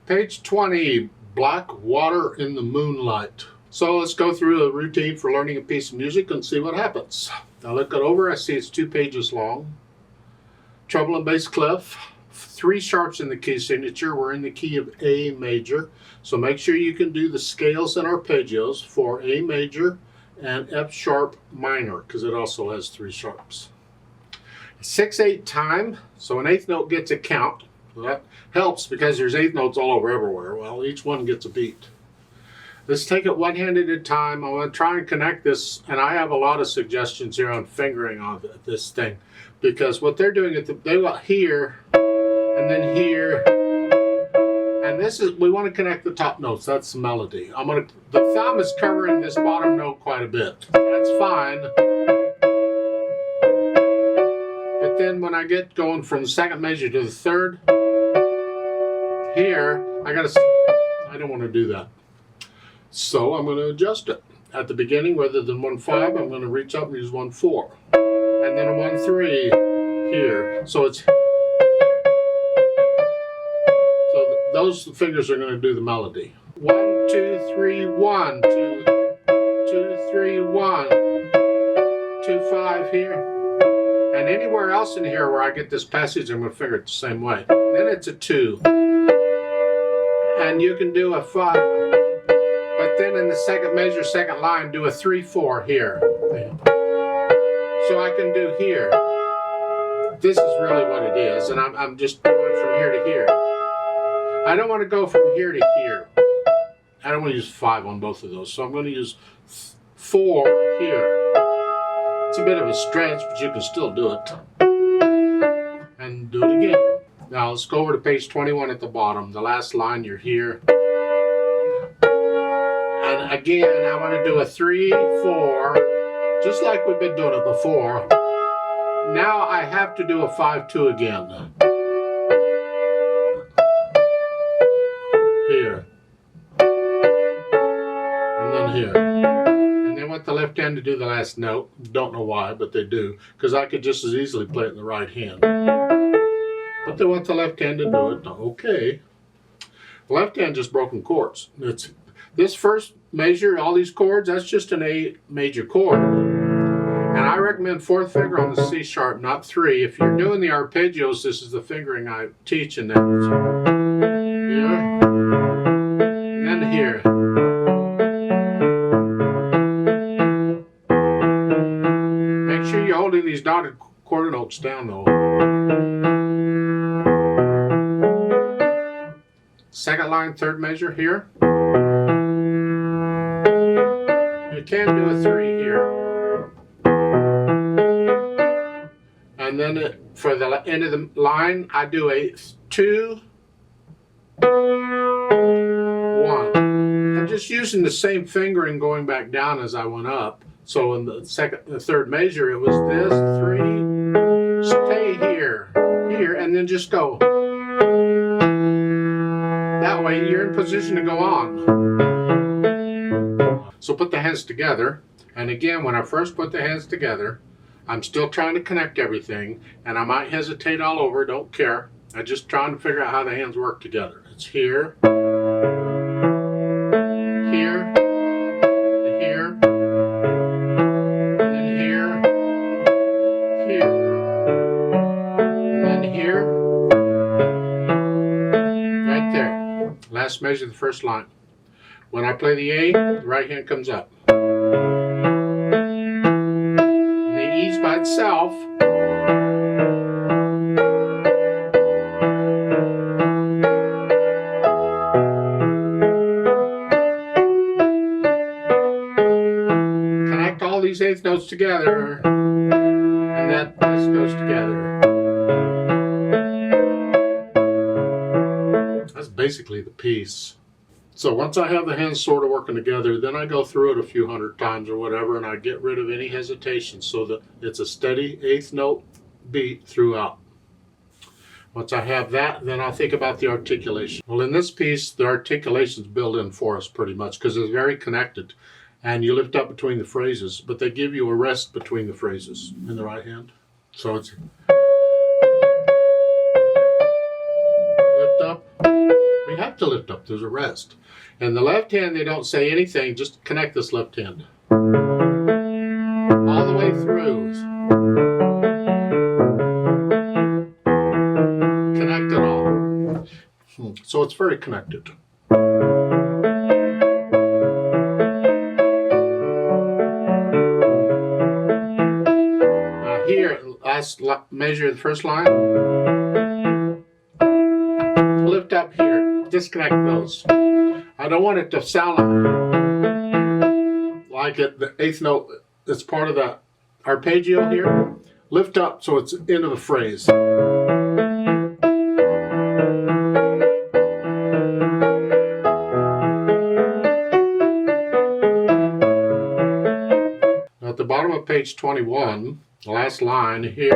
Page 20, Black Water in the Moonlight. So let's go through a routine for learning a piece of music and see what happens. I look it over, I see it's 2 pages long. Treble and bass clef, 3 sharps in the key signature. We're in the key of A major. So make sure you can do the scales and arpeggios for A major and F sharp minor, because it also has 3 sharps. 6/8 time, so an eighth note gets a count. So that helps because there's eighth notes all over everywhere. Well, each one gets a beat. Let's take it one hand at a time. I want to try and connect this, and I have a lot of suggestions here on fingering on this thing, because what they're doing is they want here and then here, and this is, we want to connect the top notes. That's the melody. The thumb is covering this bottom note quite a bit. That's fine. But then when I get going from the second measure to the third, here, I don't want to do that. So I'm going to adjust it. At the beginning, rather than 1/5, I'm going to reach up and use 1/4. And then a 1/3 here. So it's, those fingers are going to do the melody. 1, 2, 3, 1, 2, 2, 3, 1, 2, 5 here. And anywhere else in here where I get this passage, I'm going to finger it the same way. Then it's a 2. And you can do a 5. But then in the second measure, second line, do a 3/4 here. So I can do here. This is really what it is, and I'm just going from here to here. I don't want to go from here to here. I don't want to use 5 on both of those, so I'm going to use 4 here. It's a bit of a stretch, but you can still do it. And do it again. Now let's go over to page 21 at the bottom. The last line, you're here. And again, I want to do a 3/4, just like we've been doing it before. Now I have to do a 5/2 again. Here. And then here. And they want the left hand to do the last note. Don't know why, but they do. Because I could just as easily play it in the right hand. But they want the left hand to do it. Okay. The left hand just broken chords. This first measure, all these chords, that's just an A major chord. And I recommend 4th finger on the C sharp, not 3. If you're doing the arpeggios, this is the fingering I teach in that. Here. And here. Make sure you're holding these dotted quarter notes down though. Second line, third measure here. You can do a 3 here. And then for the end of the line, I do a 2, 1. I'm just using the same fingering going back down as I went up. So in the third measure, it was this, 3, stay here, here, and then just go. That way you're in position to go on. So put the hands together, and again, when I first put the hands together, I'm still trying to connect everything, and I might hesitate all over, don't care. I'm just trying to figure out how the hands work together. It's here, here, here, and then here, here, and then here, right there. Last measure of the first line. When I play the A, the right hand comes up. And the E's by itself. Connect all these eighth notes together, and this goes together. That's basically the piece. So once I have the hands sort of working together, then I go through it a few hundred times or whatever, and I get rid of any hesitation so that it's a steady eighth note beat throughout. Once I have that, then I'll think about the articulation. Well, in this piece, the articulation's built in for us pretty much because it's very connected. And you lift up between the phrases, but they give you a rest between the phrases in the right hand. So it's lift up, You have to lift up, there's a rest. And the left hand, they don't say anything, just connect this left hand. All the way through. Connect it all. So it's very connected. Now here, last measure of the first line. Lift up here, disconnect those. I don't want it to sound like it, the eighth note that's part of the arpeggio here. Lift up so it's into the phrase. Now at the bottom of page 21, the last line here,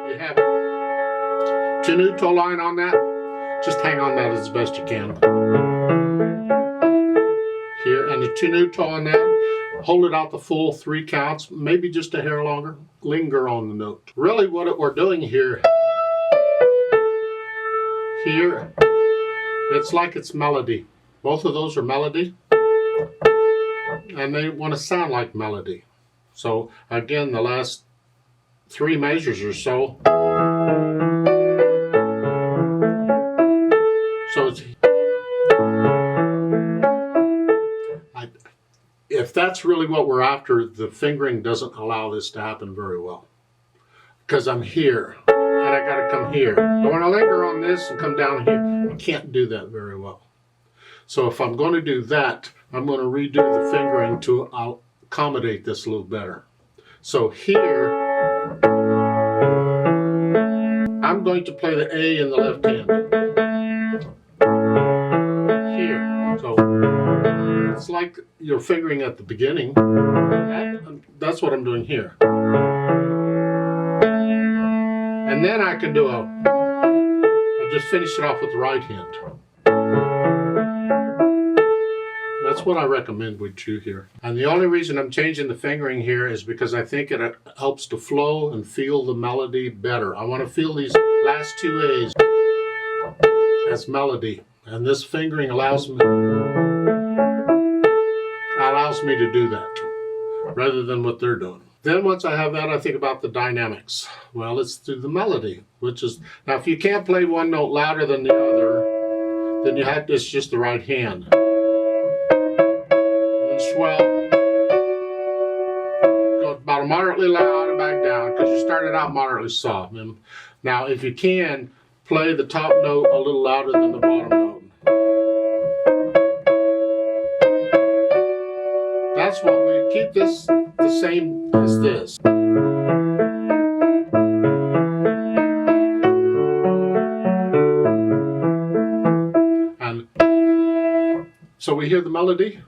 you have a tenuto line on that. Just hang on that as best you can. Here, and the tenuto on that. Hold it out the full 3 counts, maybe just a hair longer. Linger on the note. Really what we're doing here, it's like it's melody. Both of those are melody. And they want to sound like melody. So again, the last 3 measures or so. So it's, if that's really what we're after, the fingering doesn't allow this to happen very well. Because I'm here, and I gotta come here. I want to linger on this and come down here. I can't do that very well. So if I'm going to do that, I'm going to redo the fingering to accommodate this a little better. So here, I'm going to play the A in the left hand. Here, so it's like you're fingering at the beginning. That's what I'm doing here. And then I can do I'll just finish it off with the right hand. That's what I recommend we do here. And the only reason I'm changing the fingering here is because I think it helps to flow and feel the melody better. I want to feel these last 2 A's as melody. And this fingering allows me to do that rather than what they're doing. Then once I have that, I think about the dynamics. Well, it's through the melody, which is, now if you can't play one note louder than the other, then it's just the right hand. Swell, go about moderately loud and back down because you started out moderately soft. And now if you can, play the top note a little louder than the bottom note. That's what we keep this the same as this. And so we hear the melody.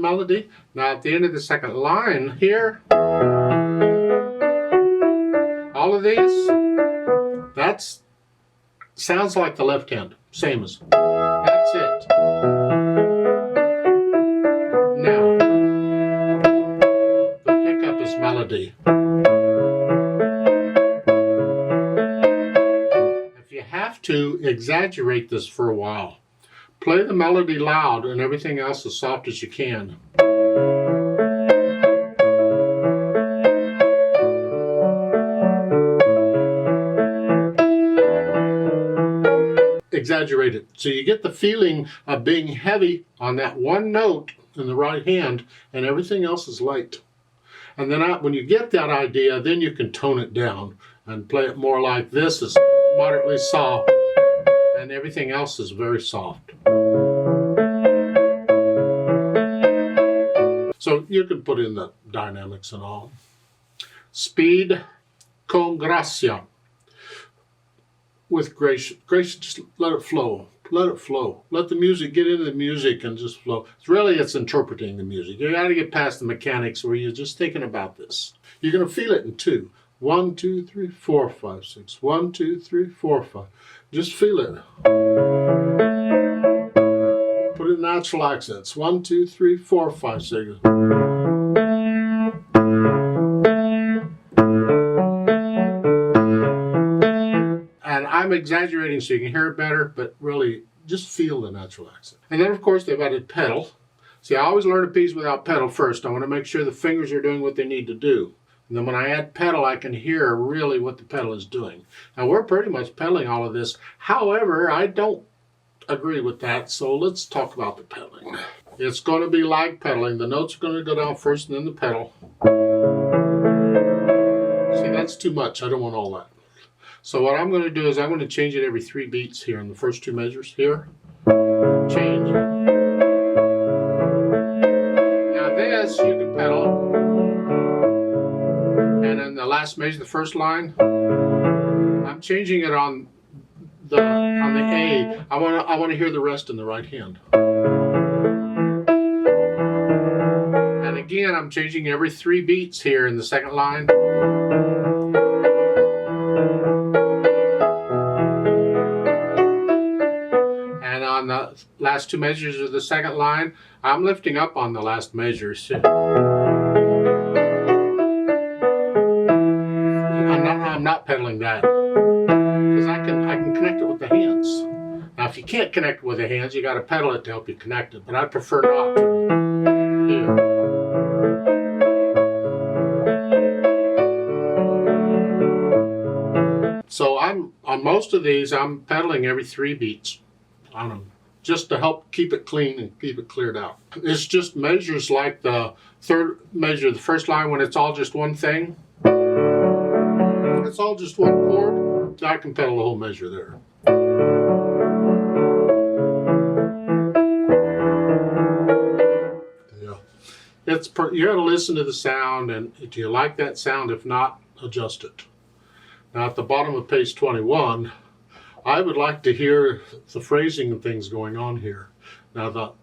Melody. Now at the end of the second line here, all of these, that's sounds like the left hand, same as, that's it. Now, the pickup is melody. If you have to, exaggerate this for a while. Play the melody loud and everything else as soft as you can. Exaggerate it. So you get the feeling of being heavy on that one note in the right hand and everything else is light. And then when you get that idea, then you can tone it down and play it more like this is moderately soft and everything else is very soft. So you can put in the dynamics and all. Speed con gracia. With grace, just let it flow. Let it flow. Let the music get into the music and just flow. It's interpreting the music. You got to get past the mechanics where you're just thinking about this. You're going to feel it in 2. 1, 2, 3, 4, 5, 6. 1, 2, 3, 4, 5. Just feel it. Put it in natural accents. 1, 2, 3, 4, 5, 6. And I'm exaggerating so you can hear it better, but really just feel the natural accent. And then of course they've added pedal. See, I always learn a piece without pedal first. I want to make sure the fingers are doing what they need to do. And then when I add pedal, I can hear really what the pedal is doing. Now we're pretty much pedaling all of this. However, I don't agree with that, so let's talk about the pedaling. It's going to be like pedaling. The notes are going to go down first and then the pedal. See, that's too much. I don't want all that. So what I'm going to do is I'm going to change it every 3 beats here in the first 2 measures. Here, change. Now this, you can pedal. And in the last measure, the first line, I'm changing it on the A. I want to hear the rest in the right hand. And again, I'm changing every 3 beats here in the second line. And on the last 2 measures of the second line, I'm lifting up on the last measures. I'm not pedaling that because I can connect it with the hands. Now, if you can't connect it with the hands, you got to pedal it to help you connect it. But I prefer not to. Here. So on most of these, I'm pedaling every 3 beats on them, just to help keep it clean and keep it cleared out. It's just measures like the third measure, the first line, when it's all just one thing. It's all just one chord. I can pedal the whole measure there. Yeah, you got to listen to the sound, and do you like that sound? If not, adjust it. Now at the bottom of page 21, I would like to hear the phrasing and things going on here. Now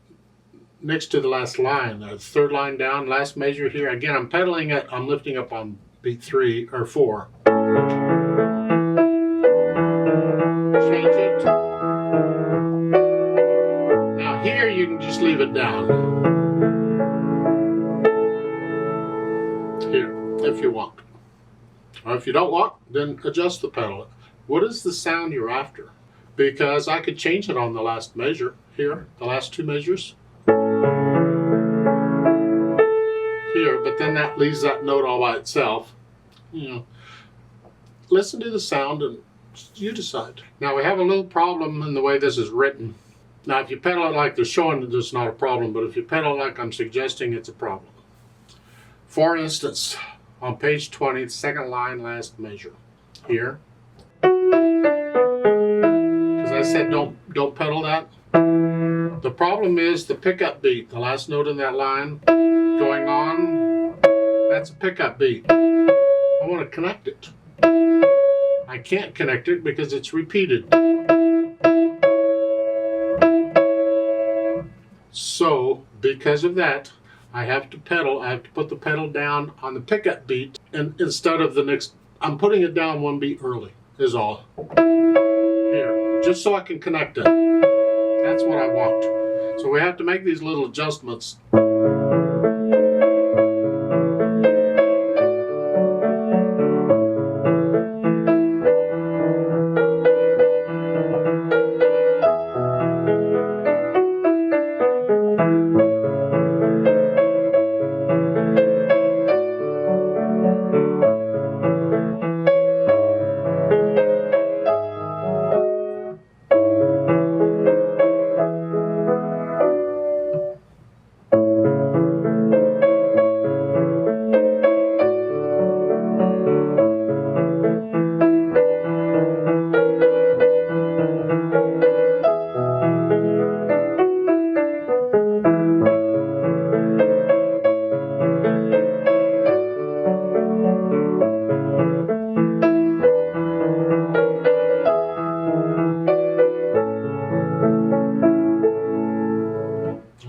next to the last line, the third line down, last measure here. Again, I'm pedaling it. I'm lifting up on beat 3 or 4. Change it. Now here you can just leave it down. Here, if you want. Or if you don't want, then adjust the pedal. What is the sound you're after? Because I could change it on the last measure here, the last 2 measures. Here, but then that leaves that note all by itself. You know, listen to the sound and you decide. Now we have a little problem in the way this is written. Now if you pedal it like they're showing, it's not a problem, but if you pedal like I'm suggesting, it's a problem. For instance, on page 20, second line, last measure. Here. Because I said don't pedal that. The problem is the pickup beat, the last note in that line, going on, that's a pickup beat. I want to connect it. I can't connect it because it's repeated. So, because of that, I have to put the pedal down on the pickup beat, and instead of the next, I'm putting it down 1 beat early, is all. Here, just so I can connect it. That's what I want. So we have to make these little adjustments.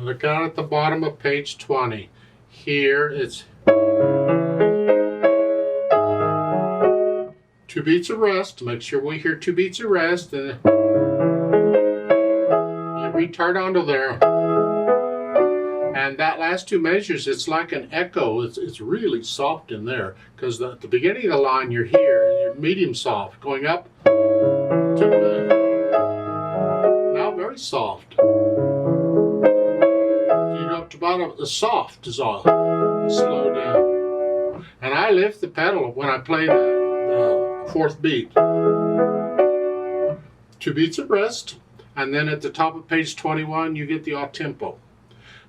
Look out at the bottom of page 20. Here it's 2 beats of rest. Make sure we hear 2 beats of rest, and you retard onto there. And that last 2 measures, it's like an echo. It's really soft in there, because at the beginning of the line you're here, you're medium soft, going up to the, now very soft. So you go up to bottom, the soft is all. Slow down. And I lift the pedal when I play the 4th beat. 2 beats of rest, and then at the top of page 21 you get the off tempo.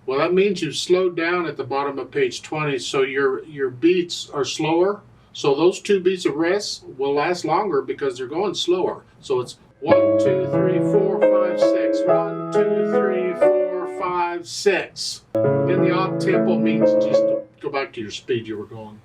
Well, that means you've slowed down at the bottom of page 20, so your beats are slower. So those 2 beats of rest will last longer because they're going slower. So it's 1, 2, 3, 4, 5, 6. 1, 2, 3, 4, 5, 6. Then the off tempo means just go back to your speed you were going.